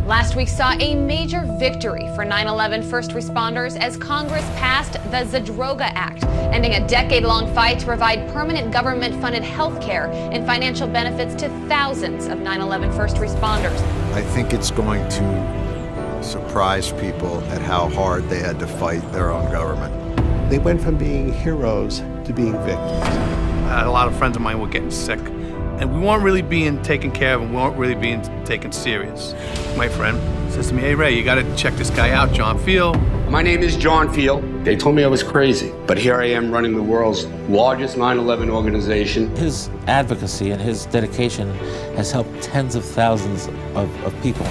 Last week saw a major victory for 9/11 first responders as Congress passed the Zadroga Act, ending a decade-long fight to provide permanent government-funded health care and financial benefits to thousands of 9/11 first responders. I think it's going to surprise people at how hard they had to fight their own government. They went from being heroes to being victims. A lot of friends of mine were getting sick, and we weren't really being taken care of, and we weren't really being taken serious. My friend says to me, "Hey Ray, you gotta check this guy out, John Feal." My name is John Feal. They told me I was crazy, but here I am running the world's largest 9/11 organization. His advocacy and his dedication has helped tens of thousands of people.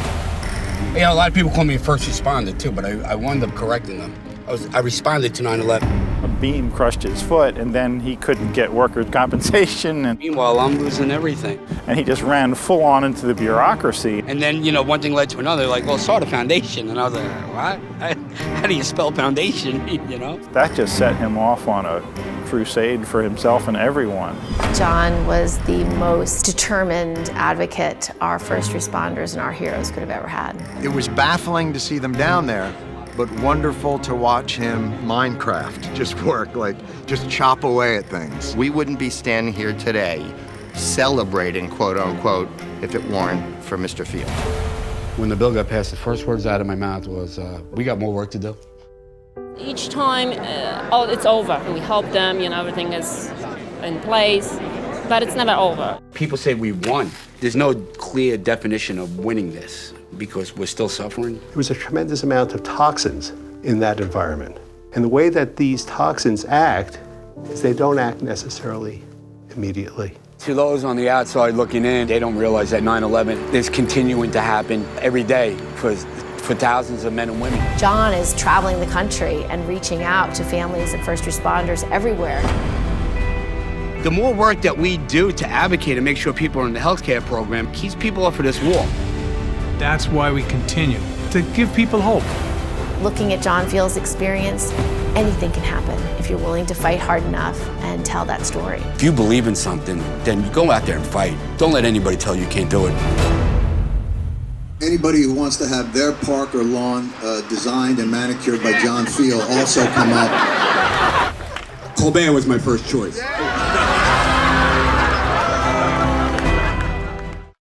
You know, a lot of people call me a first responder too, but I wound up correcting them. I responded to 9/11. A beam crushed his foot, and then he couldn't get workers' compensation. And meanwhile, I'm losing everything. And he just ran full on into the bureaucracy. And then, you know, one thing led to another, like, well, start a foundation. And I was like, what? How do you spell foundation, you know? That just set him off on a crusade for himself and everyone. John was the most determined advocate our first responders and our heroes could have ever had. It was baffling to see them down there, but wonderful to watch him Minecraft just work, like just chop away at things. We wouldn't be standing here today celebrating, quote unquote, if it weren't for Mr. Feal. When the bill got passed, the first words out of my mouth was, we got more work to do. Each time, it's over. We help them, you know, everything is in place, but it's never over. People say we won. There's no clear definition of winning this, because we're still suffering. There was a tremendous amount of toxins in that environment. And the way that these toxins act is they don't act necessarily immediately. To those on the outside looking in, they don't realize that 9/11 is continuing to happen every day for thousands of men and women. John is traveling the country and reaching out to families and first responders everywhere. The more work that we do to advocate and make sure people are in the healthcare program keeps people off of this wall. That's why we continue, to give people hope. Looking at John Feal's experience, anything can happen if you're willing to fight hard enough and tell that story. If you believe in something, then you go out there and fight. Don't let anybody tell you can't do it. Anybody who wants to have their park or lawn designed and manicured by John Feal also come up. Colbert was my first choice.